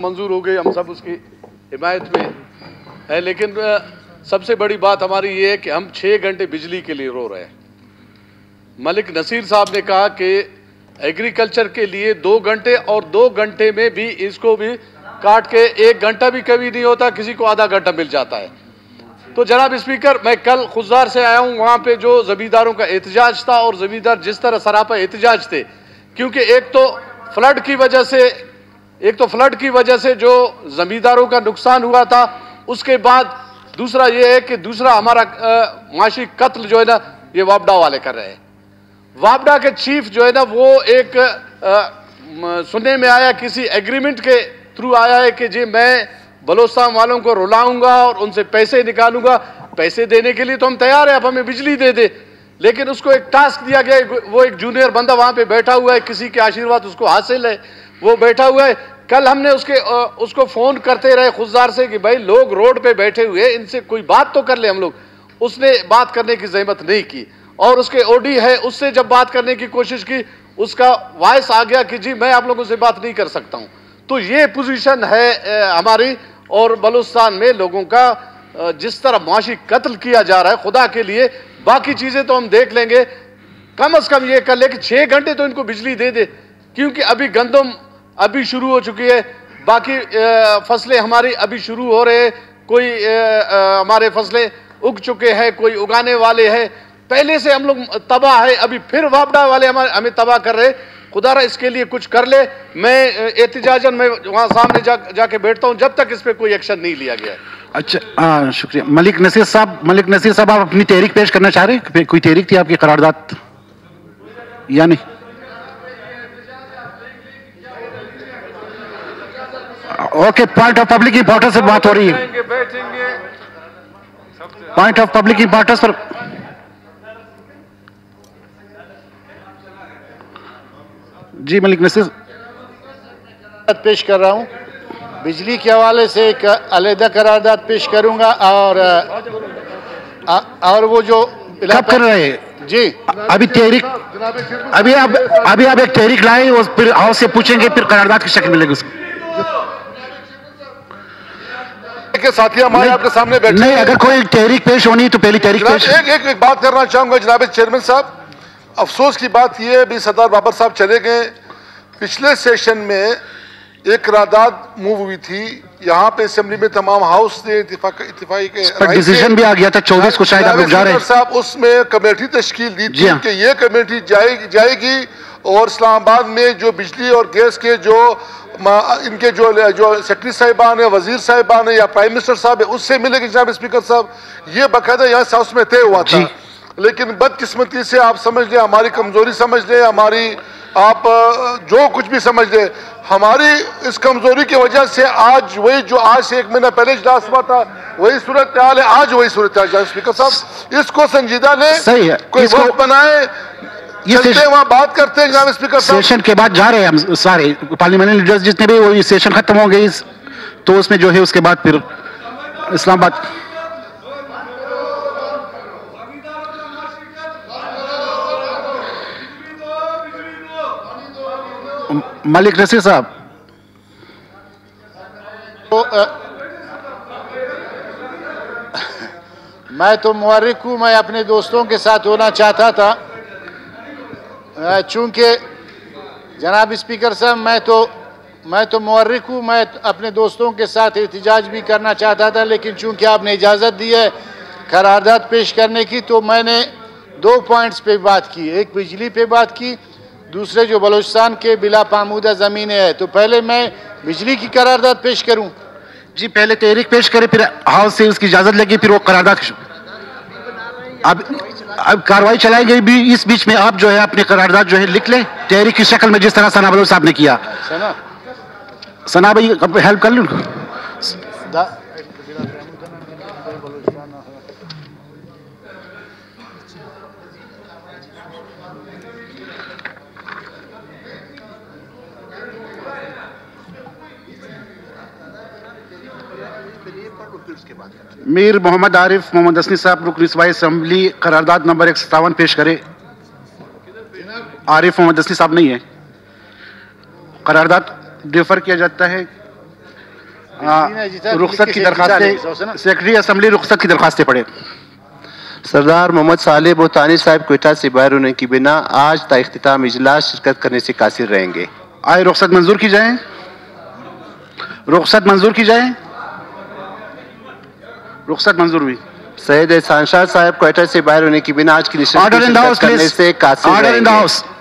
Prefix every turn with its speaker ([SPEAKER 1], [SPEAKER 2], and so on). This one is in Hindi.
[SPEAKER 1] मंजूर हो गई, हम सब उसकी हिमायत में है। लेकिन सबसे बड़ी बात हमारी ये है कि हम 6 घंटे बिजली के लिए रो रहे हैं। मलिक नसीर साहब ने कहा कि एग्रीकल्चर के लिए 2 घंटे और 2 घंटे में भी इसको भी काट के 1 घंटा भी कभी नहीं होता, किसी को आधा घंटा मिल जाता है। तो जनाब स्पीकर, मैं कल खुजदार से आया हूँ, वहाँ पे जो जमींदारों का एहतजाज था और जमींदार जिस तरह सरापा एहतजाज थे, क्योंकि एक तो फ्लड की वजह से जो जमींदारों का नुकसान हुआ था, उसके बाद दूसरा ये है कि दूसरा हमारा माशी कत्ल जो है ना, ये वापडा वाले कर रहे हैं। वापडा के चीफ जो है ना, वो एक सुनने में आया किसी एग्रीमेंट के थ्रू आया है कि जी मैं बलोचिस्तान वालों को रुलाऊंगा और उनसे पैसे निकालूंगा। पैसे देने के लिए तो हम तैयार है, आप हमें बिजली दे दे। लेकिन उसको एक टास्क दिया गया, वो एक जूनियर बंदा वहां पे बैठा हुआ है, किसी के आशीर्वाद उसको हासिल है, वो बैठा हुआ है। कल हमने उसको फोन करते रहे खुजदार से कि भाई लोग रोड पे बैठे हुए, इनसे कोई बात तो कर ले हम लोग। उसने बात करने की जहमत नहीं की, और उसके ओडी है, उससे जब बात करने की कोशिश की, उसका वॉइस आ गया कि जी मैं आप लोगों से बात नहीं कर सकता हूं। तो ये पोजीशन है हमारी। और बलूचिस्तान में लोगों का जिस तरह माशी कत्ल किया जा रहा है, खुदा के लिए बाकी चीजें तो हम देख लेंगे, कम से कम ये कर ले कि 6 घंटे तो इनको बिजली दे दे। क्योंकि अभी गंदम अभी शुरू हो चुकी है, बाकी फसलें हमारी अभी शुरू हो रहे हैं, कोई हमारे फसलें उग चुके हैं, कोई उगाने वाले हैं। पहले से हम लोग तबाह है, अभी फिर वापडा वाले हमें तबाह कर रहे। खुदारा इसके लिए कुछ कर ले। मैं एहतिजाजन में वहां सामने जाके बैठता हूं जब तक इस पे कोई एक्शन नहीं लिया गया है।
[SPEAKER 2] अच्छा, शुक्रिया। मलिक नसीर साहब आप अपनी तहरीक पेश करना चाह रहे हैं? कोई तहरीक थी आपकी करारदाद या नहीं? Okay, point of public importance से बात हो रही है। पॉइंट ऑफ पब्लिक इंपॉर्टेंस पर जी मलिक नसीर
[SPEAKER 3] पेश कर रहा हूं। बिजली के हवाले से एक अलहदा करारदाद पेश करूंगा। और वो जो
[SPEAKER 2] कब कर रहे हैं
[SPEAKER 3] जी,
[SPEAKER 2] अभी तहरीक अभी आप एक तहरीक लाए और फिर हाउस से पूछेंगे, फिर करारदाद की शक्ल मिलेगी उसको।
[SPEAKER 4] के साथी हमारे आपके सामने बैठे
[SPEAKER 2] नहीं, अगर कोई तहरीक पेश होनी तो पहली तहरीक पेश।
[SPEAKER 4] एक बात करना चाहूंगा जनाब चेयरमैन साहब। अफसोस की बात यह है, भी सरदार बाबर साहब चले गए। पिछले सेशन में एक करारदाद मूव हुई थी यहाँ पे असेंबली में, तमाम हाउस ने इत्तेफाकी के
[SPEAKER 2] डिसीजन भी आ गया था 24 को, शायद आप लोग जा रहे हैं
[SPEAKER 4] साहब। उसमें कमेटी तश्कील दी थी कि ये कमेटी जाएगी और इस्लामाबाद में जो बिजली और गैस के जो इनके जो सेक्रेटरी साहिबान है, वजीर साहिबान है या प्राइम मिनिस्टर साहब है, उससे मिलेगी जनाब स्पीकर साहब। ये बाकायदा यहाँ हाउस में तय हुआ था। लेकिन बदकिस्मती से आप समझ लें, हमारी कमजोरी समझ लें, हमारी आप जो कुछ भी समझ लें, हमारी इस कमजोरी की वजह से आज वही जो आज से 1 महीना पहले इजलास हुआ था वही सूरत हाल है, आज वही सूरत हाल। स्पीकर साहब इसको संजीदा लें,
[SPEAKER 2] सही है,
[SPEAKER 4] कोई वक्त बनाए, चलते वहां बात करते हैं जनाब स्पीकर साहब।
[SPEAKER 2] सेशन के बाद जा रहे हैं हम सारे पार्लियामेंट्री लीडर्स जितने भी, वो सेशन खत्म हो गई तो उसमें जो है उसके बाद फिर इस्लामाबाद। मलिक नसीर साहब,
[SPEAKER 3] मैं तो मुबारक हूँ, मैं अपने दोस्तों के साथ होना चाहता था। चूंकि जनाब स्पीकर साहब, मैं तो मुबारक हूँ, मैं अपने दोस्तों के साथ एहतजाज भी करना चाहता था। लेकिन चूंकि आपने इजाज़त दी है करारदाद पेश करने की, तो मैंने 2 पॉइंट्स पे बात की। एक बिजली पे बात की, दूसरे जो बलूचिस्तान के बिला पामूदा ज़मीनें हैं। तो पहले मैं बिजली की करारदाद पेश करूं?
[SPEAKER 2] जी, पहले तहरीक पेश करें, फिर हाउस से उसकी इजाजत लेगी, फिर वो करारदाद। अब कार्रवाई चलाएंगे भी, इस बीच में आप जो है अपनी करारदाद जो है लिख लें तहरीक की शक्ल में, जिस तरह सना बलोच साहब ने किया। सना भाई हेल्प कर लूँ। मीर मोहम्मद आरिफ मोहम्मद असनी साहब रुकन सूबाई असेंबली करारदाद नंबर 157 पेश करे। आरिफ मोहम्मद असनी साहब नहीं है। करारदाद डिफर किया जाता है रुखसत की दरखास्तें, सेक्रेटरी असेंबली रुखसत की दरखास्तें पढ़े।
[SPEAKER 5] सरदार मोहम्मद साले बोतानी साहब क्वेटा से बाहर होने की बिना आज ता इख्तिताम इजलास शिरकत करने से कासिर रहेंगे।
[SPEAKER 2] आए रुखसत मंजूर की जाए, रुखसत मंजूर की जाए, रुखसत मंजूर हुई।
[SPEAKER 5] सैयद एहसान शाह साहब क्वेटा से बाहर होने की बिना आज की निश्चित करने से कासिर रहेंगे।